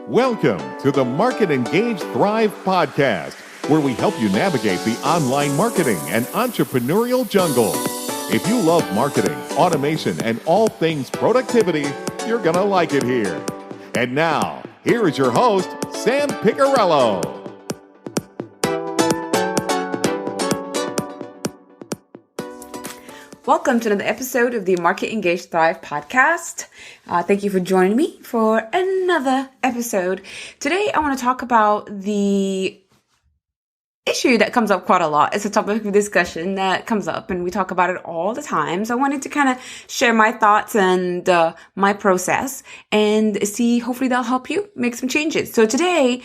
Welcome to the Market Engage Thrive podcast, where we help you navigate the online marketing and entrepreneurial jungle. If you love marketing, automation, and all things productivity, you're going to like it here. And now, here is your host, Sam Piccarello. Welcome to another episode of the Market Engage Thrive podcast. Thank you for joining me for another episode. Today, I want to talk about the issue that comes up quite a lot. It's a topic of discussion that comes up and we talk about it all the time. So I wanted to kind of share my thoughts and my process and see, hopefully that'll help you make some changes. So today,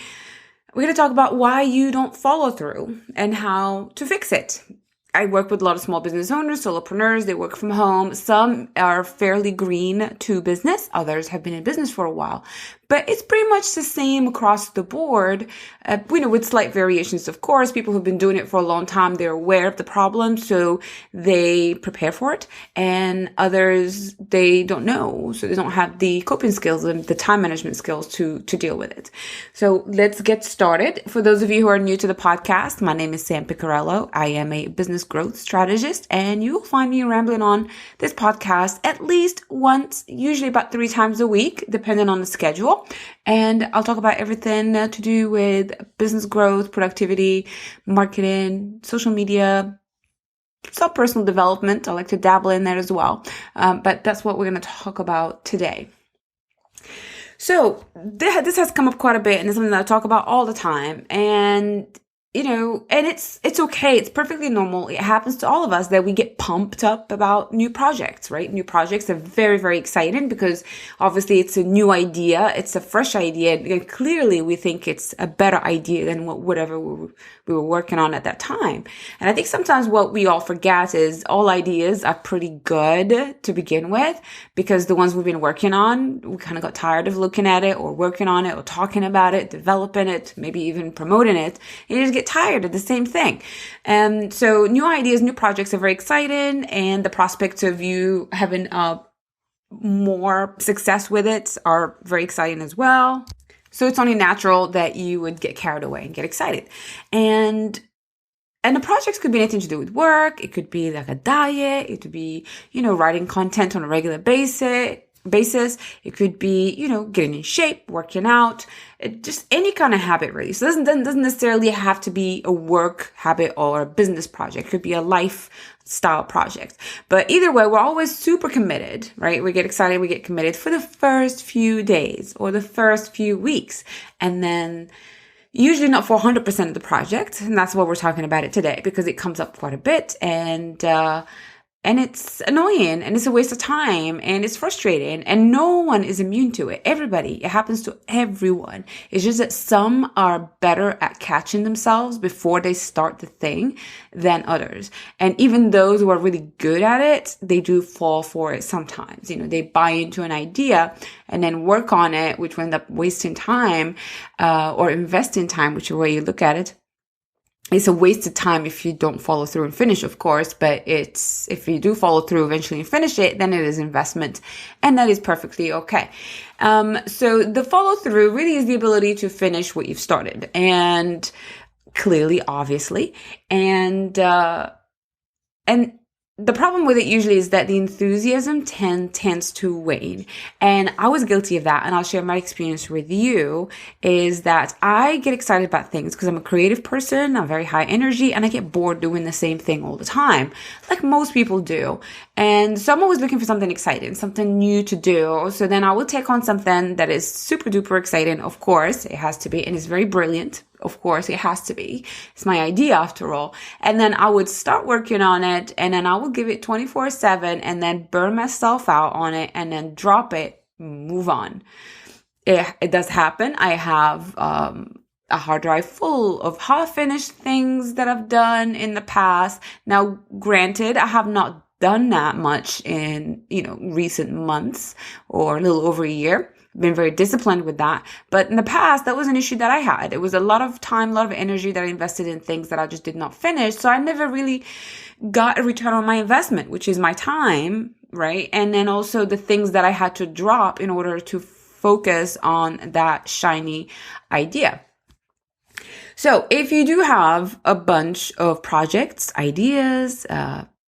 we're going to talk about why you don't follow through and how to fix it. I work with a lot of small business owners, solopreneurs. They work from home. Some are fairly green to business. Others have been in business for a while. But it's pretty much the same across the board, with slight variations, of course. People who've been doing it for a long time, they're aware of the problem, so they prepare for it. And others, they don't know, so they don't have the coping skills and the time management skills to deal with it. So let's get started. For those of you who are new to the podcast, my name is Sam Piccarello. I am a business growth strategist, and you will find me rambling on this podcast at least once, usually about 3 times a week, depending on the schedule. And I'll talk about everything to do with business growth, productivity, marketing, social media, some personal development. I like to dabble in there as well. But that's what we're going to talk about today. So this has come up quite a bit, and it's something that I talk about all the time. And and it's okay. It's perfectly normal. It happens to all of us that we get pumped up about new projects, right? New projects are very, very exciting because obviously it's a new idea. It's a fresh idea. And clearly we think it's a better idea than whatever we were working on at that time. And I think sometimes what we all forget is all ideas are pretty good to begin with, because the ones we've been working on, we kind of got tired of looking at it or working on it or talking about it, developing it, maybe even promoting it. And you just get tired of the same thing. And so new ideas, new projects are very exciting, and the prospects of you having more success with it are very exciting as well. So it's only natural that you would get carried away and get excited. And the projects could be anything to do with work. It could be like a diet. It could be, writing content on a regular basis. It could be, getting in shape, working out, just any kind of habit really. So it doesn't necessarily have to be a work habit or a business project. It could be a lifestyle project. But either way, we're always super committed, right? We get excited, we get committed for the first few days or the first few weeks. And then usually not for 100% of the project. And that's what we're talking about it today, because it comes up quite a bit. And it's annoying, and it's a waste of time, and it's frustrating, and no one is immune to it. It happens to everyone. It's just that some are better at catching themselves before they start the thing than others. And even those who are really good at it, they do fall for it sometimes. They buy into an idea and then work on it, which will end up wasting time, or investing time, whichever way you look at it. It's a waste of time if you don't follow through and finish, of course, but if you do follow through eventually and finish it, then it is investment, and that is perfectly okay. So the follow through really is the ability to finish what you've started, and clearly, obviously, and the problem with it usually is that the enthusiasm tends to wane. And I was guilty of that. And I'll share my experience with you, is that I get excited about things because I'm a creative person. I'm very high energy, and I get bored doing the same thing all the time, like most people do. And so I'm always looking for something exciting, something new to do. So then I will take on something that is super duper exciting. Of course, it has to be, and it's very brilliant. Of course, it has to be. It's my idea after all. And then I would start working on it, and then I will give it 24/7 and then burn myself out on it and then drop it, move on. It does happen. I have a hard drive full of half-finished things that I've done in the past. Now, granted, I have not done that much in, recent months or a little over a year. Been very disciplined with that. But in the past, that was an issue that I had. It was a lot of time, a lot of energy that I invested in things that I just did not finish. So I never really got a return on my investment, which is my time, right? And then also the things that I had to drop in order to focus on that shiny idea. So if you do have a bunch of projects, ideas,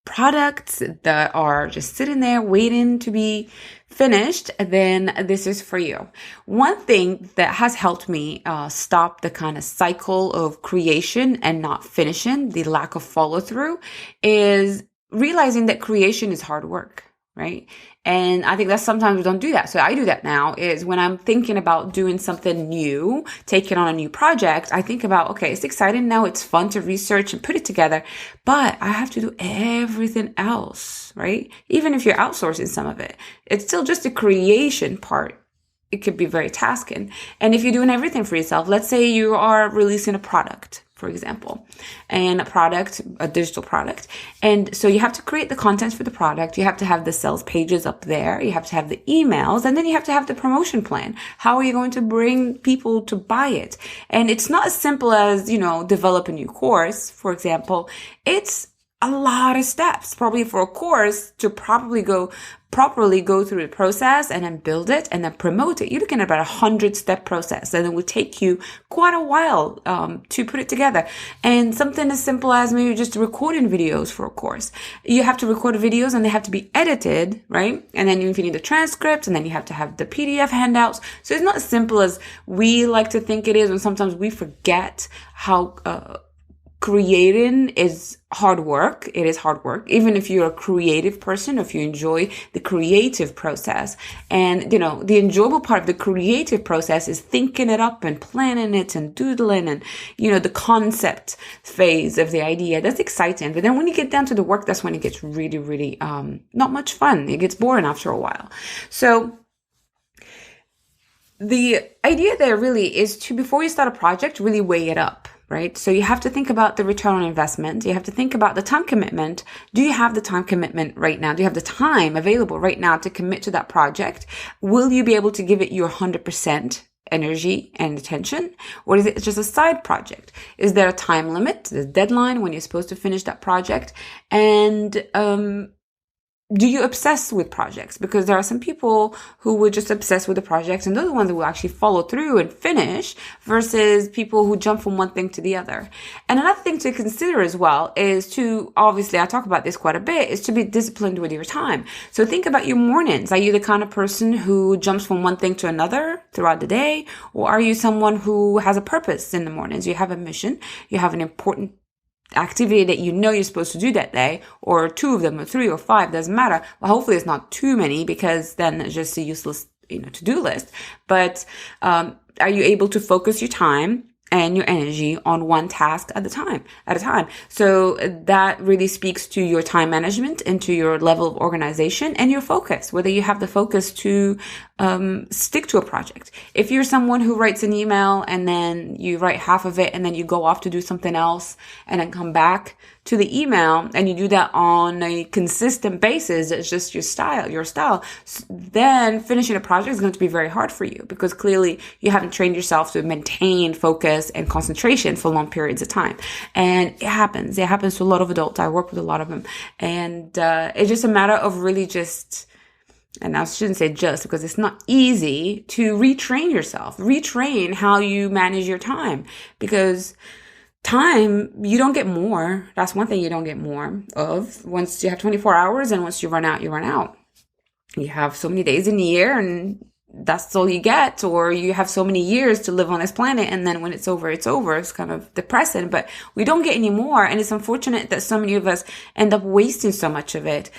products that are just sitting there waiting to be finished, then this is for you. One thing that has helped me stop the kind of cycle of creation and not finishing, the lack of follow through, is realizing that creation is hard work, right? And I think that sometimes we don't do that. So I do that now is when I'm thinking about doing something new, taking on a new project, I think about, okay, it's exciting now. It's fun to research and put it together, but I have to do everything else, right? Even if you're outsourcing some of it, it's still just the creation part. It could be very tasking. And if you're doing everything for yourself, let's say you are releasing a product, for example, and a digital product. And so you have to create the content for the product. You have to have the sales pages up there. You have to have the emails, and then you have to have the promotion plan. How are you going to bring people to buy it? And it's not as simple as, develop a new course, for example. It's a lot of steps, probably for a course to properly go through the process and then build it and then promote it. You're looking at about 100-step process, and it will take you quite a while to put it together. And something as simple as maybe just recording videos for a course. You have to record videos and they have to be edited, right? And then if you need the transcript, and then you have to have the PDF handouts. So it's not as simple as we like to think it is, and sometimes we forget how creating is hard work. It is hard work, even if you're a creative person, if you enjoy the creative process. And, the enjoyable part of the creative process is thinking it up and planning it and doodling and, the concept phase of the idea. That's exciting. But then when you get down to the work, that's when it gets really, really, not much fun. It gets boring after a while. So the idea there really is to, before you start a project, really weigh it up. Right? So you have to think about the return on investment. You have to think about the time commitment. Do you have the time commitment right now? Do you have the time available right now to commit to that project? Will you be able to give it your 100% energy and attention? Or is it just a side project? Is there a time limit, the deadline when you're supposed to finish that project? And, do you obsess with projects? Because there are some people who would just obsess with the projects, and those are the ones that will actually follow through and finish, versus people who jump from one thing to the other. And another thing to consider as well is to, obviously I talk about this quite a bit, is to be disciplined with your time. So think about your mornings. Are you the kind of person who jumps from one thing to another throughout the day? Or are you someone who has a purpose in the mornings? You have a mission, you have an important activity that you're supposed to do that day, or 2 of them or 3 or 5, doesn't matter. Well, hopefully it's not too many, because then it's just a useless, to-do list. But are you able to focus your time and your energy on one task at a time? So that really speaks to your time management and to your level of organization and your focus, whether you have the focus to stick to a project. If you're someone who writes an email and then you write half of it and then you go off to do something else and then come back to the email, and you do that on a consistent basis, it's just your style, then finishing a project is going to be very hard for you, because clearly you haven't trained yourself to maintain focus and concentration for long periods of time. And it happens to a lot of adults. I work with a lot of them. And it's just a matter of really and I shouldn't say just, because it's not easy to retrain how you manage your time, because time, you don't get more. That's one thing you don't get more of. Once you have 24 hours, and once you run out, you run out. You have so many days in a year, and that's all you get. Or you have so many years to live on this planet, and then when it's over, it's over. It's kind of depressing, but we don't get any more. And it's unfortunate that so many of us end up wasting so much of it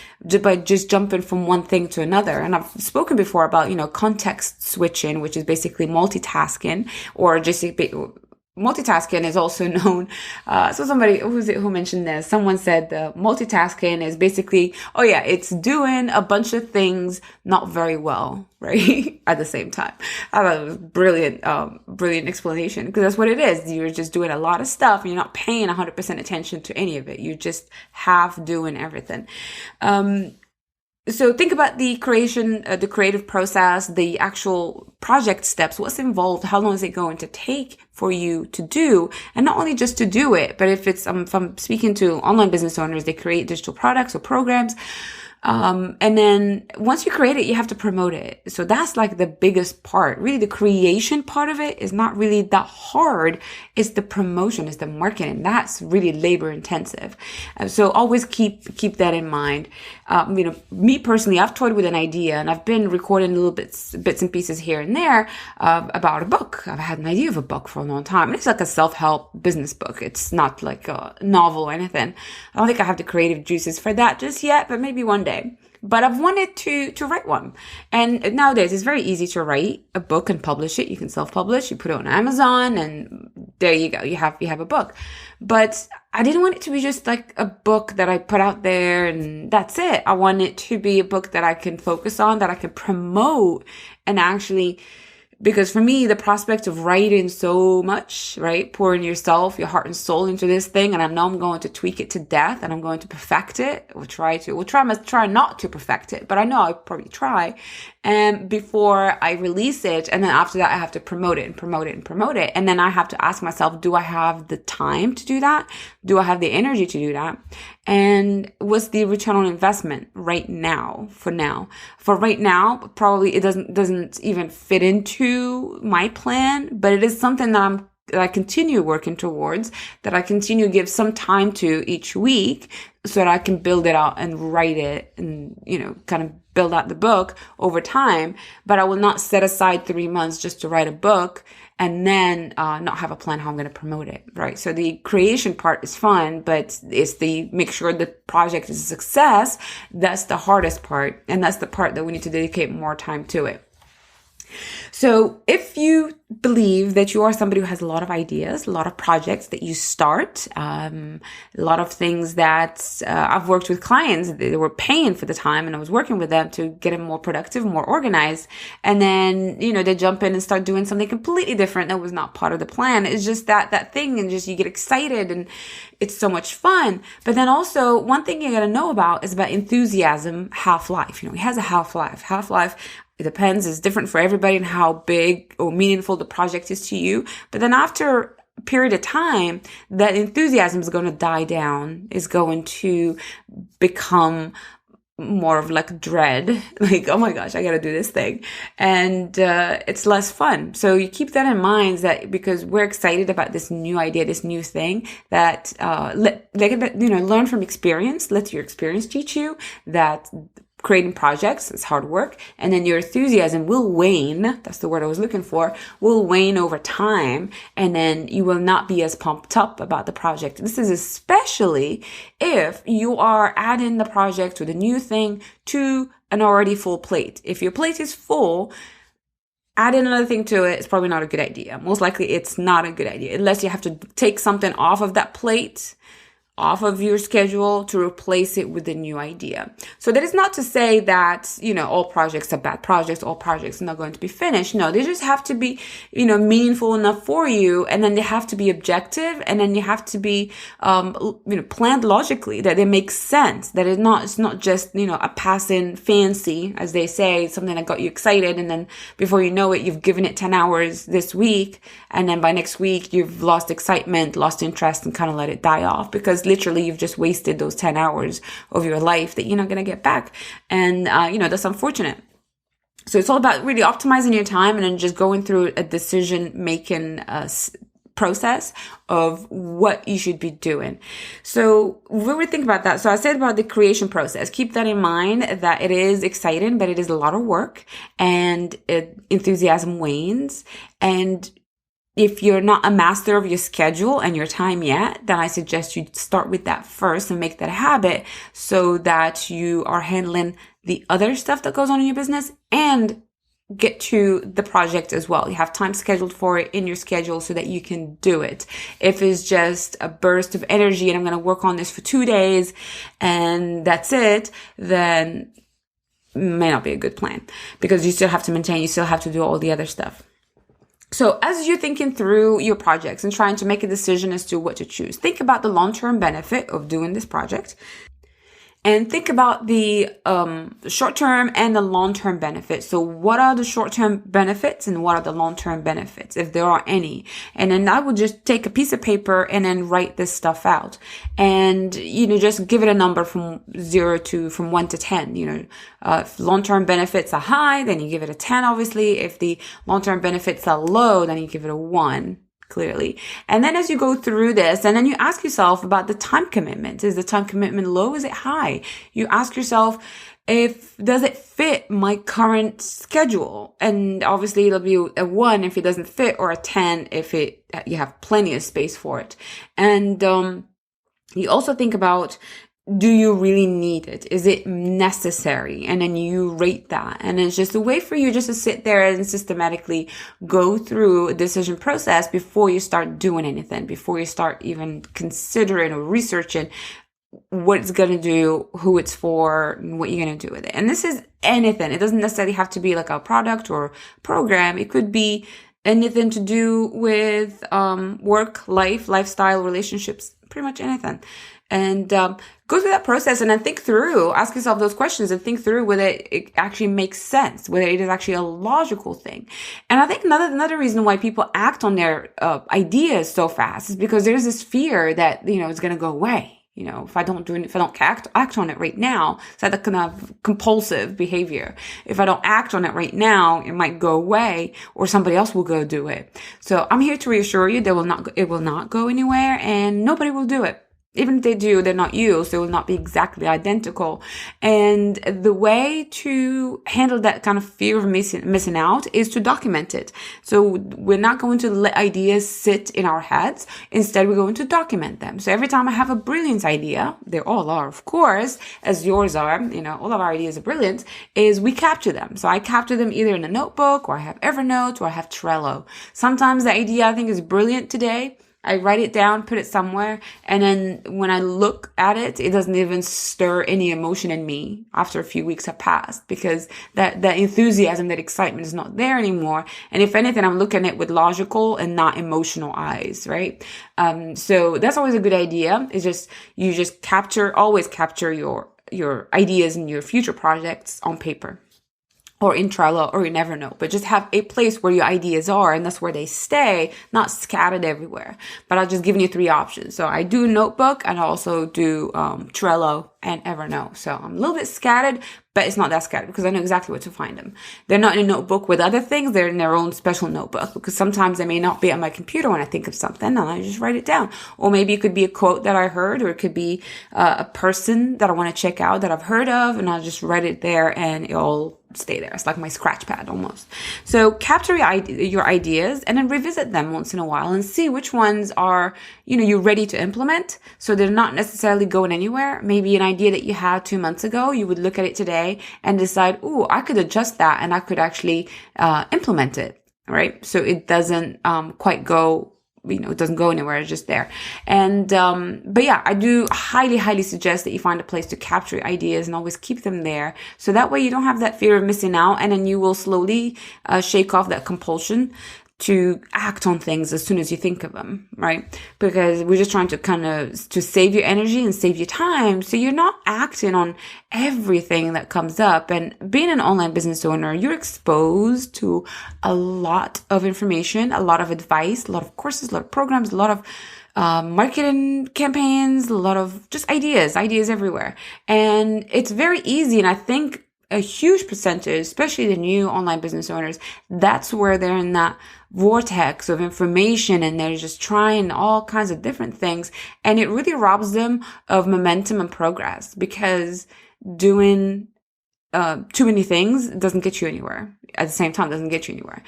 by just jumping from one thing to another. And I've spoken before about, context switching, which is basically multitasking, or just multitasking is also known. So somebody, who mentioned this? Someone said multitasking is basically, it's doing a bunch of things not very well, right? At the same time. I thought it was brilliant explanation, because that's what it is. You're just doing a lot of stuff, and you're not paying 100% attention to any of it. You're just half doing everything. So think about the creative process, the actual project steps. What's involved? How long is it going to take for you to do? And not only just to do it, but if I'm speaking to online business owners, they create digital products or programs. And then once you create it, you have to promote it. So that's like the biggest part. Really, the creation part of it is not really that hard. It's the promotion, it's the marketing. That's really labor intensive. So always keep that in mind. Me personally, I've toyed with an idea and I've been recording little bits and pieces here and there about a book. I've had an idea of a book for a long time. And it's like a self-help business book. It's not like a novel or anything. I don't think I have the creative juices for that just yet, but maybe one day. But I've wanted to write one. And nowadays it's very easy to write a book and publish it. You can self-publish, you put it on Amazon, and there you go. You have a book. But I didn't want it to be just like a book that I put out there and that's it. I want it to be a book that I can focus on, that I can promote and actually, because for me, the prospect of writing so much, right? Pouring yourself, your heart and soul into this thing. And I know I'm going to tweak it to death and I'm going to perfect it. We'll try not to perfect it, but I know I'll probably try. And before I release it, and then after that, I have to promote it and promote it and promote it. And then I have to ask myself, do I have the time to do that? Do I have the energy to do that? And what's the return on investment right now? For right now, probably it doesn't even fit into my plan, but it is something that I continue working towards, that I continue to give some time to each week so that I can build it out and write it and, kind of build out the book over time. But I will not set aside 3 months just to write a book and then not have a plan how I'm going to promote it, right? So the creation part is fun, but it's the make sure the project is a success. That's the hardest part. And that's the part that we need to dedicate more time to it. So if you believe that you are somebody who has a lot of ideas, a lot of projects that you start, a lot of things that I've worked with clients, they were paying for the time and I was working with them to get them more productive, more organized. And then, they jump in and start doing something completely different that was not part of the plan. It's just that thing and just you get excited and it's so much fun. But then also one thing you got to know about is about enthusiasm, half-life. It has a half-life. Half-life, it depends. It's different for everybody and how big or meaningful the project is to you. But then after a period of time, that enthusiasm is going to die down, is going to become more of like dread, like, oh my gosh, I got to do this thing. And it's less fun. So you keep that in mind, that because we're excited about this new idea, this new thing, that learn from experience. Let your experience teach you that creating projects is hard work, and then your enthusiasm will wane. That's the word I was looking for. Will wane over time, and then you will not be as pumped up about the project. This is especially if you are adding the project or the new thing to an already full plate. If your plate is full, adding another thing to it is probably not a good idea. Most likely it's not a good idea unless you have to take something off of that plate, off of your schedule, to replace it with a new idea. So that is not to say that, all projects are bad projects, all projects are not going to be finished. No, they just have to be, meaningful enough for you. And then they have to be objective. And then you have to be, planned logically, that it makes sense, that it's not just, a passing fancy, as they say, something that got you excited. And then before you know it, you've given it 10 hours this week. And then by next week, you've lost excitement, lost interest, and kind of let it die off, because literally you've just wasted those 10 hours of your life that you're not going to get back. And, that's unfortunate. So it's all about really optimizing your time and then just going through a decision-making process of what you should be doing. So when we think about that, so I said about the creation process, keep that in mind, that it is exciting, but it is a lot of work, and enthusiasm wanes. And if you're not a master of your schedule and your time yet, then I suggest you start with that first and make that a habit, so that you are handling the other stuff that goes on in your business and get to the project as well. You have time scheduled for it in your schedule so that you can do it. If it's just a burst of energy and I'm going to work on this for 2 days and that's it, then it may not be a good plan, because you still have to maintain, you still have to do all the other stuff. So as you're thinking through your projects and trying to make a decision as to what to choose, think about the long-term benefit of doing this project. and think about the short-term and the long-term benefits. So what are the short-term benefits and what are the long-term benefits, if there are any? And then I would just take a piece of paper and then write this stuff out. And, just give it a number from 1 to 10. If long-term benefits are high, then you give it a 10, obviously. If the long-term benefits are low, then you give it a 1. Clearly. And then as you go through this, and then you ask yourself about the time commitment. Is the time commitment low? Is it high? You ask yourself, does it fit my current schedule? And obviously it'll be a 1 if it doesn't fit, or a 10 if you have plenty of space for it. And, you also think about, do you really need it? Is it necessary? And then you rate that. And it's just a way for you just to sit there and systematically go through a decision process before you start doing anything, before you start even considering or researching what it's going to do, who it's for, and what you're going to do with it. And this is anything. It doesn't necessarily have to be like a product or program. It could be anything to do with work, life, lifestyle, relationships, pretty much anything. And go through that process and then ask yourself those questions and think through whether it actually makes sense, whether it is actually a logical thing. And I think another reason why people act on their ideas so fast is because there's this fear that, it's going to go away. If I don't act on it right now, it's that kind of compulsive behavior. If I don't act on it right now, it might go away or somebody else will go do it. So I'm here to reassure you it will not go anywhere and nobody will do it. Even if they do, they're not you, so it will not be exactly identical. And the way to handle that kind of fear of missing out is to document it. So we're not going to let ideas sit in our heads. Instead, we're going to document them. So every time I have a brilliant idea, they all are, of course, as yours are, all of our ideas are brilliant, is we capture them. So I capture them either in a notebook, or I have Evernote, or I have Trello. Sometimes the idea I think is brilliant today, I write it down, put it somewhere, and then when I look at it, it doesn't even stir any emotion in me after a few weeks have passed, because that enthusiasm, that excitement is not there anymore. And if anything, I'm looking at it with logical and not emotional eyes, right? So that's always a good idea. It's just, you just always capture your ideas and your future projects on paper, or in Trello, or you never know, but just have a place where your ideas are, and that's where they stay, not scattered everywhere. But I've just given you 3 options. So I do notebook, and I also do Trello and Evernote. So I'm a little bit scattered, but it's not that scattered because I know exactly where to find them. They're not in a notebook with other things. They're in their own special notebook, because sometimes they may not be on my computer when I think of something, and I just write it down. Or maybe it could be a quote that I heard, or it could be a person that I want to check out that I've heard of, and I'll just write it there and it'll stay there. It's like my scratch pad almost. So capture your ideas and then revisit them once in a while and see which ones are, you're ready to implement. So they're not necessarily going anywhere. Maybe an idea that you had 2 months ago, you would look at it today and decide, I could adjust that and I could actually implement it, right? So it doesn't quite go, it doesn't go anywhere. It's just there. And, but yeah, I do highly, highly suggest that you find a place to capture your ideas and always keep them there. So that way you don't have that fear of missing out, and then you will slowly shake off that compulsion to act on things as soon as you think of them, right? Because we're just trying to save your energy and save your time, so you're not acting on everything that comes up. And being an online business owner, you're exposed to a lot of information, a lot of advice, a lot of courses, a lot of programs, a lot of marketing campaigns, a lot of just ideas everywhere. And it's very easy, and I think a huge percentage, especially the new online business owners, that's where they're in that vortex of information, and they're just trying all kinds of different things, and it really robs them of momentum and progress, because doing too many things doesn't get you anywhere. At the same time, doesn't get you anywhere,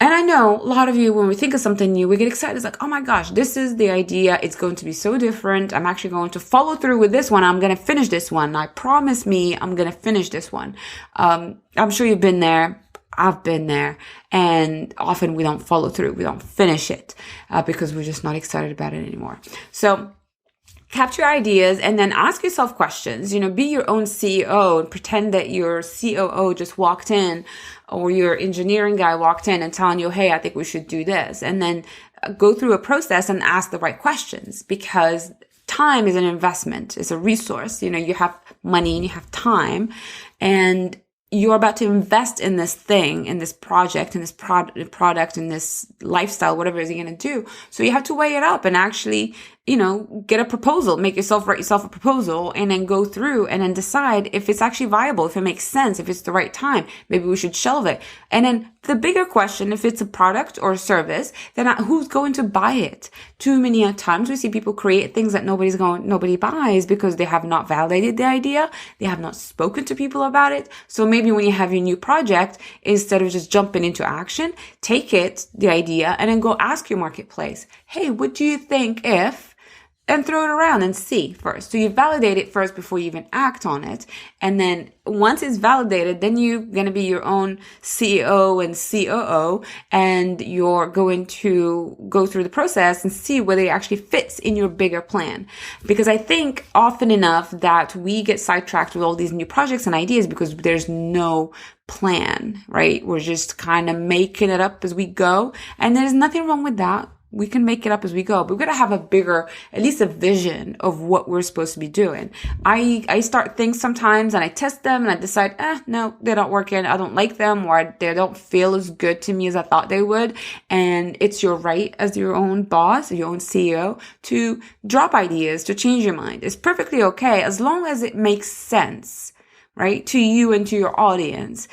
And I know a lot of you, when we think of something new, we get excited. It's like, oh my gosh, this is the idea. It's going to be so different. I'm actually going to follow through with this one. I'm going to finish this one. I promise me I'm going to finish this one. I'm sure you've been there. I've been there. And often we don't follow through. We don't finish it because we're just not excited about it anymore. So capture ideas and then ask yourself questions. Be your own CEO and pretend that your COO just walked in, or your engineering guy walked in and telling you, hey, I think we should do this. And then go through a process and ask the right questions, because time is an investment, it's a resource. You have money and you have time, and you're about to invest in this thing, in this project, in this product, in this lifestyle, whatever it is you're going to do. So you have to weigh it up and actually, get a proposal, write yourself a proposal, and then go through and then decide if it's actually viable, if it makes sense, if it's the right time. Maybe we should shelve it. And then the bigger question, if it's a product or a service, then who's going to buy it? Too many times we see people create things that nobody buys because they have not validated the idea. They have not spoken to people about it. So maybe when you have your new project, instead of just jumping into action, take the idea, and then go ask your marketplace, hey, what do you think if, and throw it around and see first. So you validate it first before you even act on it. And then once it's validated, then you're going to be your own CEO and COO, and you're going to go through the process and see whether it actually fits in your bigger plan. Because I think often enough that we get sidetracked with all these new projects and ideas because there's no plan, right? We're just kind of making it up as we go. And there's nothing wrong with that. We can make it up as we go, but we've got to have a bigger, at least a vision of what we're supposed to be doing. I start things sometimes and I test them and I decide, no, they're not working. I don't like them, or they don't feel as good to me as I thought they would. And it's your right as your own boss, your own CEO, to drop ideas, to change your mind. It's perfectly okay as long as it makes sense, right, to you and to your audience.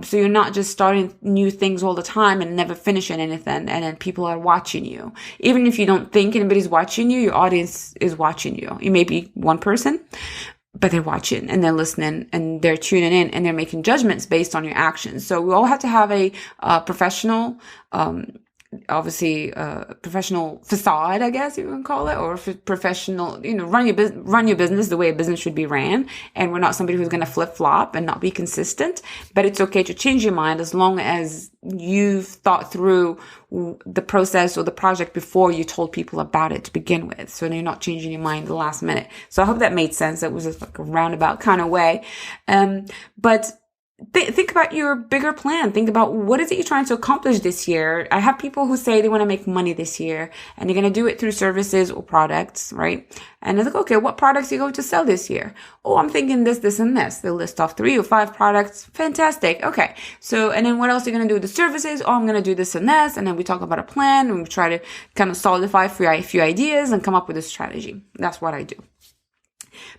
So you're not just starting new things all the time and never finishing anything, and then people are watching you. Even if you don't think anybody's watching you, your audience is watching you. You may be one person, but they're watching and they're listening and they're tuning in and they're making judgments based on your actions. So we all have to have a professional, professional facade, I guess you can call it, or professional, run your business the way a business should be ran. And we're not somebody who's going to flip flop and not be consistent, but it's okay to change your mind as long as you've thought through the process or the project before you told people about it to begin with. So you're not changing your mind at the last minute. So I hope that made sense. That was just like a roundabout kind of way. But think about your bigger plan. Think about what is it you're trying to accomplish this year. I have people who say they want to make money this year and they're going to do it through services or products, right? And they're like, okay, what products are you going to sell this year? Oh, I'm thinking this, this, and this. They'll list off 3 or 5 products. Fantastic. Okay. So, and then what else are you going to do with the services? Oh, I'm going to do this and this. And then we talk about a plan and we try to kind of solidify a few ideas and come up with a strategy. That's what I do.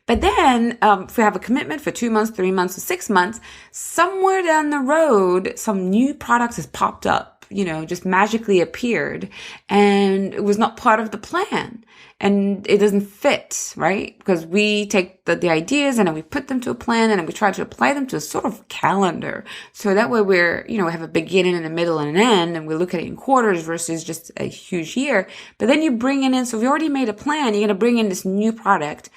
But then if we have a commitment for 2 months, 3 months, or 6 months, somewhere down the road, some new products has popped up, just magically appeared, and it was not part of the plan. And it doesn't fit, right? Because we take the ideas and then we put them to a plan and then we try to apply them to a sort of calendar. So that way we have a beginning and a middle and an end, and we look at it in quarters versus just a huge year. But then you bring it in. So we already made a plan. You're going to bring in this new product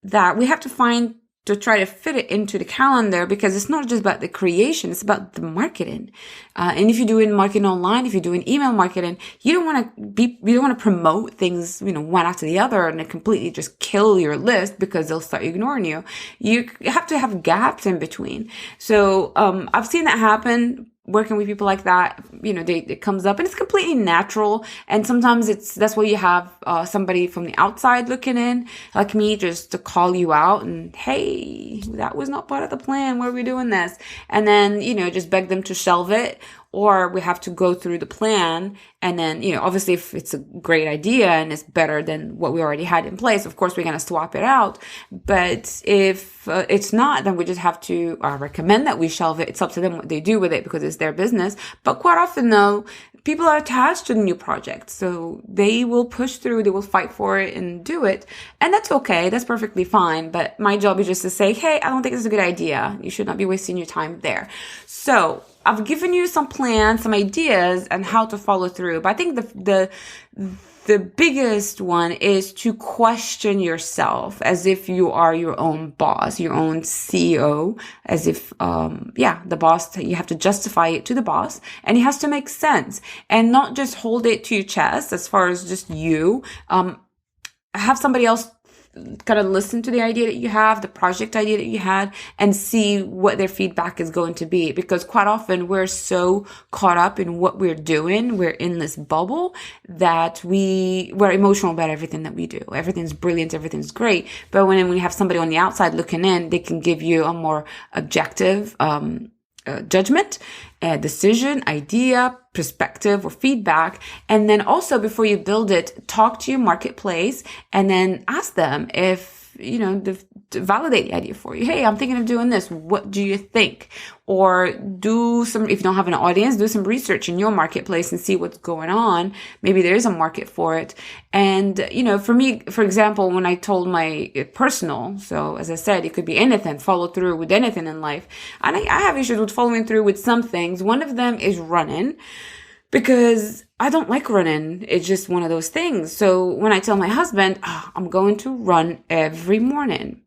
that we have to find to try to fit it into the calendar, because it's not just about the creation, it's about the marketing. And if you're doing marketing online, if you're doing email marketing, you don't want to promote things, one after the other and completely just kill your list because they'll start ignoring you. You have to have gaps in between. So, I've seen that happen. Working with people like that, it comes up and it's completely natural. And sometimes that's where you have somebody from the outside looking in, like me, just to call you out and, hey, that was not part of the plan. Why are we doing this? And then, just beg them to shelve it. Or we have to go through the plan. And then, obviously if it's a great idea and it's better than what we already had in place, of course we're going to swap it out. But if it's not, then we just have to recommend that we shelve it. It's up to them what they do with it because it's their business. But quite often though, people are attached to the new project. So they will push through, they will fight for it and do it. And that's okay. That's perfectly fine. But my job is just to say, hey, I don't think this is a good idea. You should not be wasting your time there. So I've given you some plans, some ideas and how to follow through. But I think the biggest one is to question yourself as if you are your own boss, your own CEO, as if, the boss, you have to justify it to the boss and it has to make sense and not just hold it to your chest as far as just you. Have somebody else kind of listen to the idea that you have, the project idea that you had, and see what their feedback is going to be. Because quite often we're so caught up in what we're doing, we're in this bubble that we're emotional about everything that we do. Everything's brilliant, everything's great. But when we have somebody on the outside looking in, they can give you a more objective judgment, decision, idea, perspective, or feedback. And then also, before you build it, talk to your marketplace and then ask them if, to validate the idea for you. Hey, I'm thinking of doing this. What do you think? Or if you don't have an audience, do some research in your marketplace and see what's going on. Maybe there is a market for it. And, for me, for example, when I told my personal, so as I said, it could be anything, follow through with anything in life. And I have issues with following through with some things. One of them is running, because I don't like running. It's just one of those things. So when I tell my husband, I'm going to run every morning,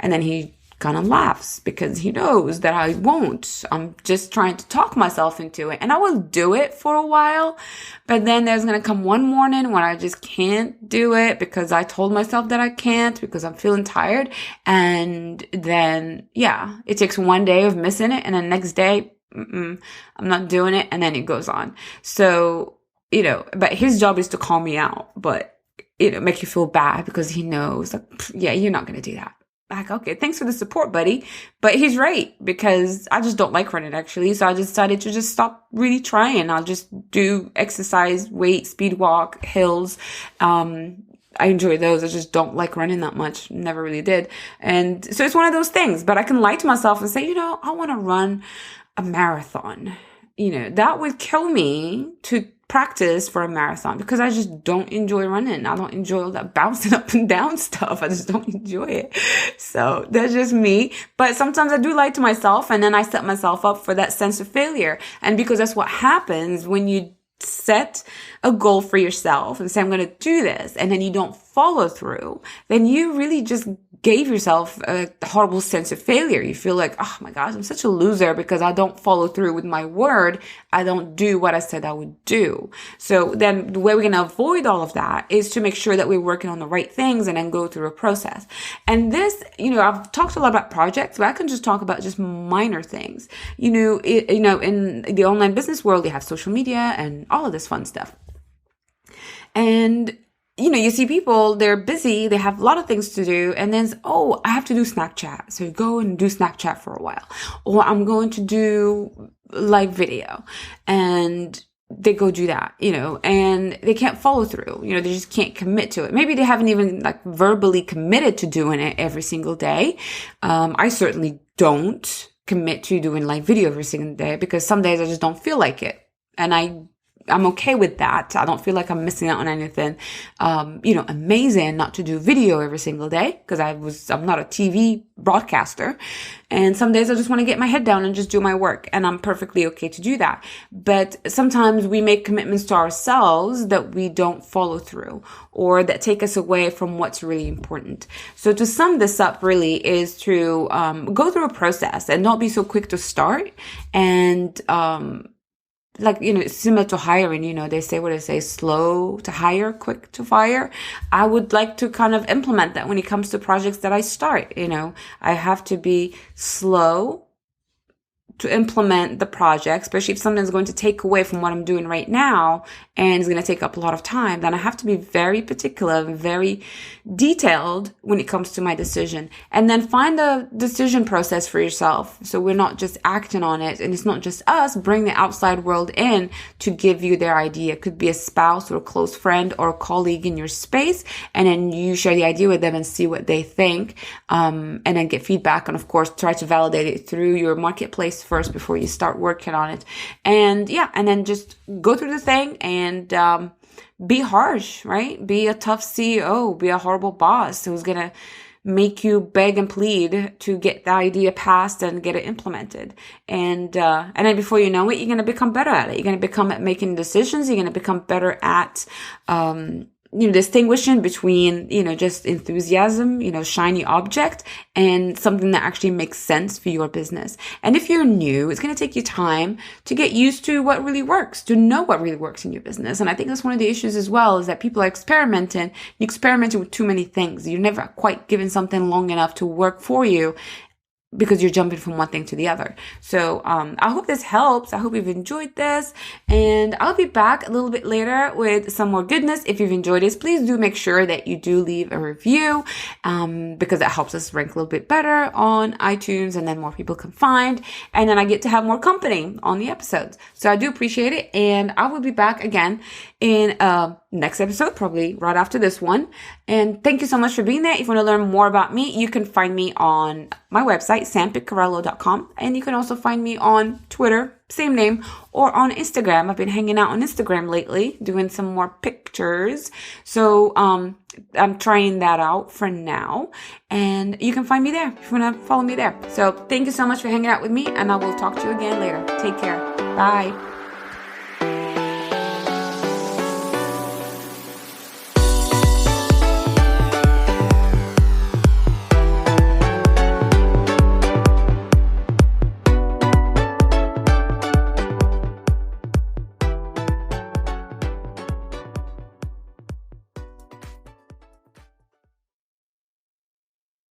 and then he kind of laughs because he knows that I won't. I'm just trying to talk myself into it, and I will do it for a while. But then there's going to come one morning when I just can't do it because I told myself that I can't because I'm feeling tired. And then, it takes one day of missing it, and the next day, I'm not doing it. And then it goes on. So, but his job is to call me out, but, make you feel bad because he knows, you're not going to do that. Like, okay, thanks for the support, buddy. But he's right, because I just don't like running, actually. So I decided to just stop really trying. I'll just do exercise, weight, speed walk, hills. I enjoy those. I just don't like running that much. Never really did. And so it's one of those things. But I can lie to myself and say, I want to run a marathon. That would kill me to practice for a marathon, because I just don't enjoy running. I don't enjoy all that bouncing up and down stuff. I just don't enjoy it. So that's just me. But sometimes I do lie to myself, and then I set myself up for that sense of failure. And because that's what happens when you set a goal for yourself and say, I'm going to do this, and then you don't follow through, then you really just gave yourself a horrible sense of failure. You feel like, oh my gosh, I'm such a loser because I don't follow through with my word. I don't do what I said I would do. So then the way we're going to avoid all of that is to make sure that we're working on the right things and then go through a process. And this, I've talked a lot about projects, but I can just talk about just minor things. In the online business world, you have social media and all of this fun stuff. And you see people, they're busy, they have a lot of things to do, and then, I have to do Snapchat. So you go and do Snapchat for a while. Or I'm going to do live video. And they go do that, and they can't follow through. They just can't commit to it. Maybe they haven't even verbally committed to doing it every single day. I certainly don't commit to doing live video every single day, because some days I just don't feel like it. And I'm okay with that. I don't feel like I'm missing out on anything, amazing not to do video every single day, because I'm not a TV broadcaster. And some days I just want to get my head down and just do my work, and I'm perfectly okay to do that. But sometimes we make commitments to ourselves that we don't follow through, or that take us away from what's really important. So to sum this up really is to go through a process and not be so quick to start. And it's similar to hiring, they say, slow to hire, quick to fire. I would like to kind of implement that when it comes to projects that I start. I have to be slow to implement the project, especially if something's going to take away from what I'm doing right now and is going to take up a lot of time. Then I have to be very particular and very detailed when it comes to my decision. And then find the decision process for yourself. So we're not just acting on it, and it's not just us. Bring the outside world in to give you their idea. It could be a spouse or a close friend or a colleague in your space. And then you share the idea with them and see what they think. And then get feedback. And of course, try to validate it through your marketplace first before you start working on it. And and then just go through the thing and be harsh, right? Be a tough CEO, be a horrible boss who's going to make you beg and plead to get the idea passed and get it implemented. And then before you know it, you're going to become better at it. You're going to become at making decisions. You're going to become better at distinguishing between, just enthusiasm, shiny object, and something that actually makes sense for your business. And if you're new, it's going to take you time to get used to what really works, to know what really works in your business. And I think that's one of the issues as well, is that people are experimenting. You experimenting with too many things. You're never quite given something long enough to work for you, because you're jumping from one thing to the other. So I hope this helps. I hope you've enjoyed this, and I'll be back a little bit later with some more goodness. If you've enjoyed this, please do make sure that you do leave a review, because it helps us rank a little bit better on iTunes, and then more people can find, and then I get to have more company on the episodes. So I do appreciate it, and I will be back again in next episode, probably right after this one. And thank you so much for being there. If you want to learn more about me, you can find me on my website, sampiccarello.com. And you can also find me on Twitter, same name, or on Instagram. I've been hanging out on Instagram lately, doing some more pictures. So I'm trying that out for now. And you can find me there if you want to follow me there. So thank you so much for hanging out with me, and I will talk to you again later. Take care. Bye.